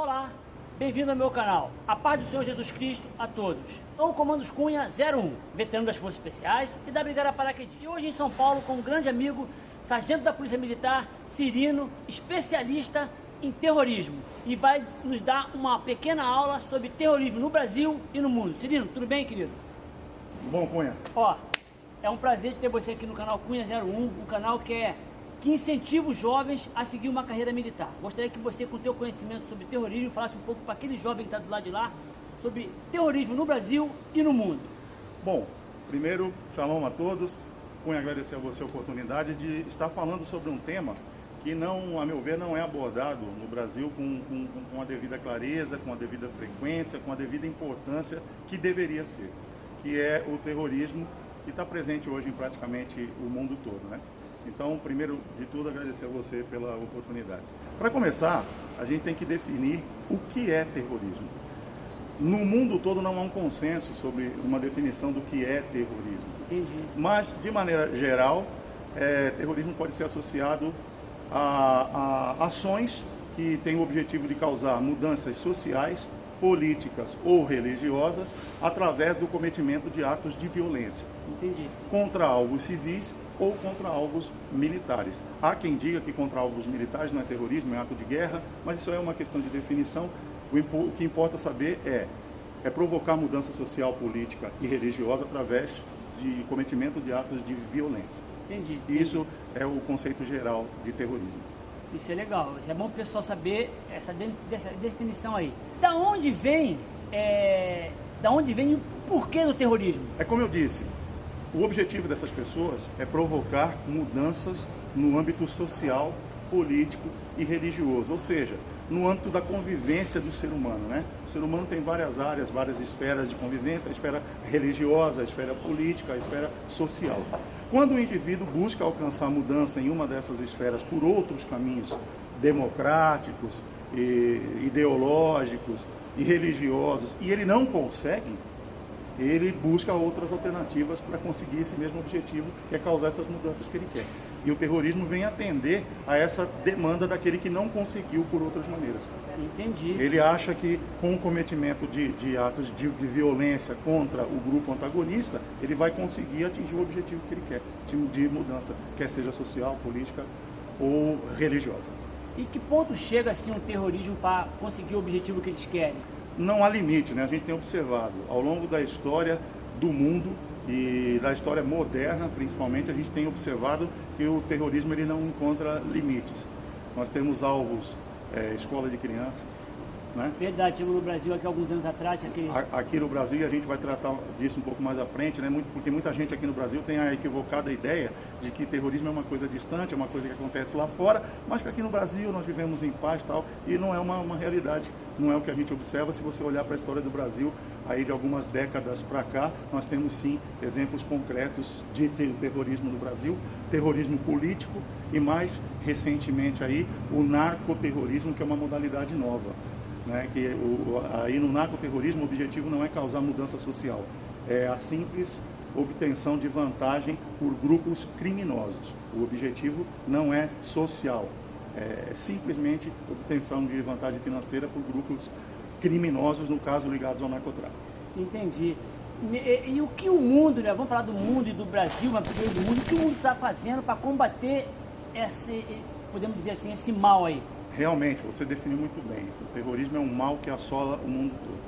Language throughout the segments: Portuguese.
Olá, bem-vindo ao meu canal. A paz do Senhor Jesus Cristo a todos. Sou o Comandos Cunha 01, veterano das Forças Especiais e da Brigada Paraquedista. E hoje em São Paulo com um grande amigo, sargento da Polícia Militar, Cirino, especialista em terrorismo. E vai nos dar uma pequena aula sobre terrorismo no Brasil e no mundo. Cirino, tudo bem, querido? Bom, Cunha. Ó, é um prazer ter você aqui no canal Cunha 01, um canal que incentiva os jovens a seguir uma carreira militar. Gostaria que você, com o teu conhecimento sobre terrorismo, falasse um pouco para aquele jovem que está do lado de lá sobre terrorismo no Brasil e no mundo. Bom, primeiro, shalom a todos. Cunha, agradecer a você a oportunidade de estar falando sobre um tema que, não, a meu ver, não é abordado no Brasil com a devida clareza, com a devida frequência, com a devida importância que deveria ser, que é o terrorismo que está presente hoje em praticamente o mundo todo, né? Então, primeiro de tudo, agradecer a você pela oportunidade. Para começar, a gente tem que definir o que é terrorismo. No mundo todo não há um consenso sobre uma definição do que é terrorismo. Entendi. Mas, de maneira geral, terrorismo pode ser associado a ações que têm o objetivo de causar mudanças sociais, políticas ou religiosas através do cometimento de atos de violência. Entendi. Contra alvos civis ou contra alvos militares. Há quem diga que contra alvos militares não é terrorismo, é ato de guerra, mas isso é uma questão de definição. O que importa saber é provocar mudança social, política e religiosa através de cometimento de atos de violência. Entendi. Isso é o conceito geral de terrorismo. Isso é legal, isso é bom o pessoal saber essa definição aí. Da onde vem o porquê do terrorismo? É como eu disse, o objetivo dessas pessoas é provocar mudanças no âmbito social, político e religioso, ou seja, no âmbito da convivência do ser humano, né? O ser humano tem várias áreas, várias esferas de convivência, a esfera religiosa, a esfera política, a esfera social. Quando o indivíduo busca alcançar mudança em uma dessas esferas por outros caminhos democráticos, ideológicos e religiosos, e ele não consegue, ele busca outras alternativas para conseguir esse mesmo objetivo, que é causar essas mudanças que ele quer. E o terrorismo vem atender a essa demanda daquele que não conseguiu por outras maneiras. Entendi. Ele acha que com o cometimento de atos de violência contra o grupo antagonista, ele vai conseguir atingir o objetivo que ele quer, de mudança, quer seja social, política ou religiosa. E que ponto chega assim um terrorismo para conseguir o objetivo que eles querem? Não há limite, né? A gente tem observado ao longo da história do mundo e da história moderna, principalmente, a gente tem observado que o terrorismo ele não encontra limites. Nós temos alvos, escola de criança, né? Verdade, tivemos no Brasil aqui alguns anos atrás. Aqui no Brasil, e a gente vai tratar disso um pouco mais à frente, né? Porque muita gente aqui no Brasil tem a equivocada ideia de que terrorismo é uma coisa distante, é uma coisa que acontece lá fora, mas que aqui no Brasil nós vivemos em paz e tal, e não é uma realidade, não é o que a gente observa. Se você olhar para a história do Brasil, aí de algumas décadas para cá, nós temos sim exemplos concretos de terrorismo no Brasil, terrorismo político e mais recentemente aí o narcoterrorismo, que é uma modalidade nova. Né, que aí no narcoterrorismo o objetivo não é causar mudança social, é a simples obtenção de vantagem por grupos criminosos. O objetivo não é social, é simplesmente obtenção de vantagem financeira por grupos criminosos, no caso ligados ao narcotráfico. Entendi. E o que o mundo, né? Vamos falar do mundo e do Brasil, mas primeiro do mundo, o que o mundo está fazendo para combater podemos dizer assim, esse mal aí? Realmente, você definiu muito bem. O terrorismo é um mal que assola o mundo todo.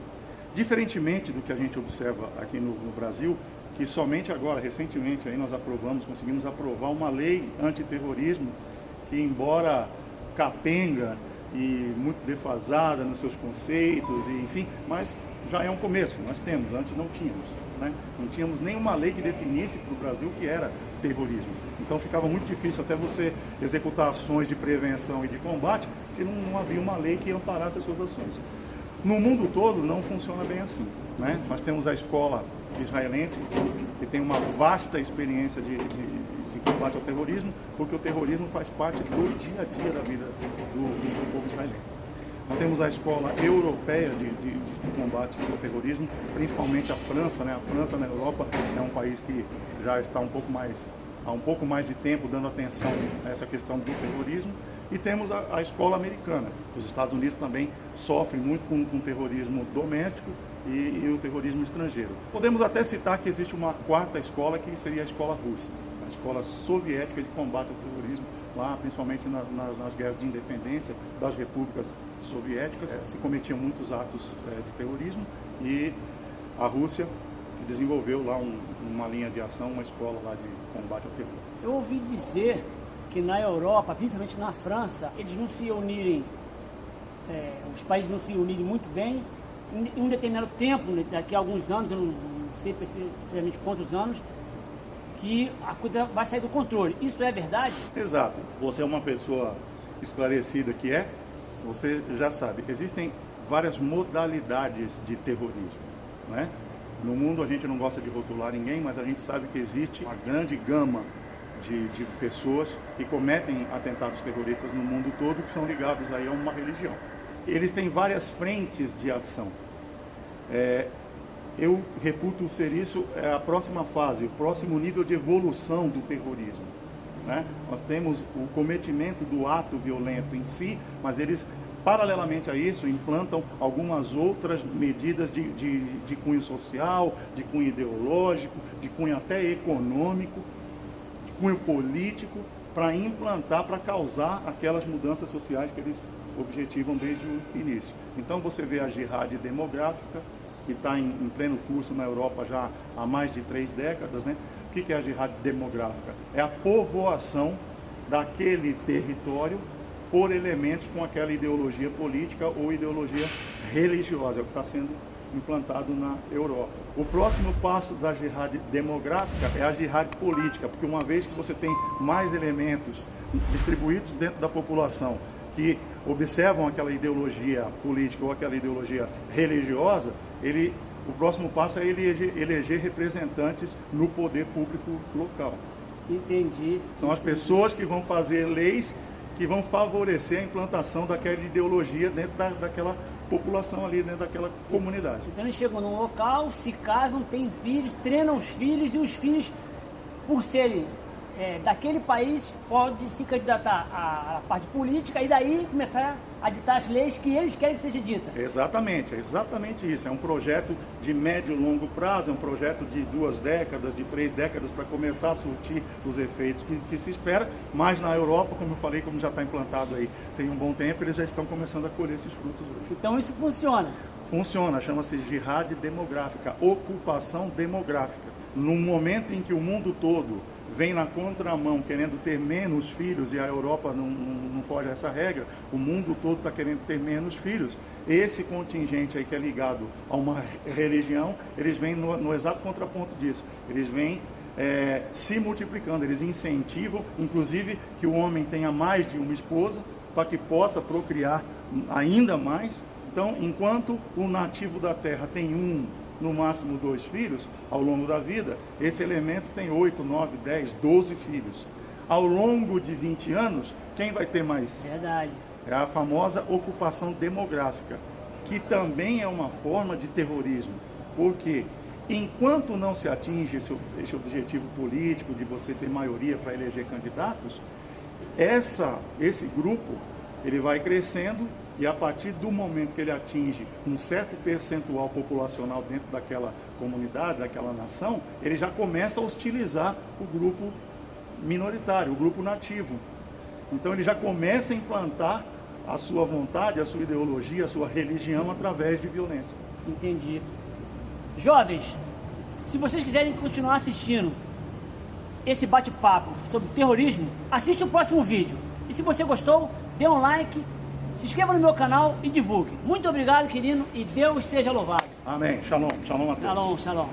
Diferentemente do que a gente observa aqui no Brasil, que somente agora, recentemente, aí nós conseguimos aprovar uma lei antiterrorismo que, embora capenga e muito defasada nos seus conceitos, e, enfim, mas já é um começo. Nós temos, antes não tínhamos, né? Não tínhamos nenhuma lei que definisse para o Brasil o que era terrorismo. Então ficava muito difícil até você executar ações de prevenção e de combate, porque não havia uma lei que amparasse as suas ações. No mundo todo não funciona bem assim, né? Nós temos a escola israelense, que tem uma vasta experiência de combate ao terrorismo, porque o terrorismo faz parte do dia a dia da vida do povo israelense. Nós temos a escola europeia de combate ao terrorismo, principalmente a França, né? A França na Europa é um país que já está há um pouco mais de tempo dando atenção a essa questão do terrorismo. E temos a escola americana. Os Estados Unidos também sofrem muito com o terrorismo doméstico e o terrorismo estrangeiro. Podemos até citar que existe uma quarta escola, que seria a escola russa, a escola soviética de combate ao terrorismo, lá principalmente nas guerras de independência das repúblicas soviéticas, se cometiam muitos atos de terrorismo, e a Rússia desenvolveu lá uma linha de ação, uma escola lá de combate ao terror. Eu ouvi dizer que na Europa, principalmente na França, eles não se unirem, os países não se unirem muito bem, em um determinado tempo, daqui a alguns anos, eu não sei precisamente quantos anos, que a coisa vai sair do controle. Isso é verdade? Exato. Você é uma pessoa esclarecida que você já sabe que existem várias modalidades de terrorismo, né? No mundo a gente não gosta de rotular ninguém, mas a gente sabe que existe uma grande gama de pessoas que cometem atentados terroristas no mundo todo, que são ligados aí a uma religião. Eles têm várias frentes de ação. Eu reputo ser isso a próxima fase, o próximo nível de evolução do terrorismo, né? Nós temos o cometimento do ato violento em si, mas eles, paralelamente a isso, implantam algumas outras medidas de cunho social, de cunho ideológico, de cunho até econômico, de cunho político, para implantar, para causar aquelas mudanças sociais que eles objetivam desde o início. Então você vê a jihad demográfica, que está em pleno curso na Europa já há mais de 3 décadas, né? O que é a jihad demográfica? É a povoação daquele território por elementos com aquela ideologia política ou ideologia religiosa, é o que está sendo implantado na Europa. O próximo passo da jihad demográfica é a jihad política, porque uma vez que você tem mais elementos distribuídos dentro da população que observam aquela ideologia política ou aquela ideologia religiosa, o próximo passo é ele eleger representantes no poder público local. Entendi. São as pessoas que vão fazer leis que vão favorecer a implantação daquela ideologia dentro daquela população ali, dentro daquela comunidade. Então eles chegam num local, se casam, têm filhos, treinam os filhos, e os filhos, por serem daquele país, podem se candidatar à parte política e daí começar a ditar as leis que eles querem que seja dita. Exatamente, é exatamente isso. É um projeto de médio e longo prazo, é um projeto de 2 décadas, de 3 décadas, para começar a surtir os efeitos que se espera, mas na Europa, como eu falei, como já está implantado aí tem um bom tempo, eles já estão começando a colher esses frutos hoje. Então isso funciona? Funciona, chama-se jihad demográfica, ocupação demográfica. No momento em que o mundo todo vem na contramão, querendo ter menos filhos, e a Europa não foge a essa regra, o mundo todo está querendo ter menos filhos, esse contingente aí que é ligado a uma religião, eles vêm no exato contraponto disso, eles vêm se multiplicando, eles incentivam, inclusive, que o homem tenha mais de uma esposa, para que possa procriar ainda mais. Então, enquanto o nativo da terra tem no máximo 2 filhos, ao longo da vida, esse elemento tem 8, 9, 10, 12 filhos. Ao longo de 20 anos, quem vai ter mais? Verdade. É a famosa ocupação demográfica, que também é uma forma de terrorismo, porque enquanto não se atinge esse objetivo político de você ter maioria para eleger candidatos, esse grupo ele vai crescendo, e a partir do momento que ele atinge um certo percentual populacional dentro daquela comunidade, daquela nação, ele já começa a hostilizar o grupo minoritário, o grupo nativo. Então ele já começa a implantar a sua vontade, a sua ideologia, a sua religião através de violência. Entendi. Jovens, se vocês quiserem continuar assistindo esse bate-papo sobre terrorismo, assista o próximo vídeo. E se você gostou, dê um like, se inscreva no meu canal e divulgue. Muito obrigado, querido, e Deus seja louvado. Amém. Shalom. Shalom a todos. Shalom, shalom.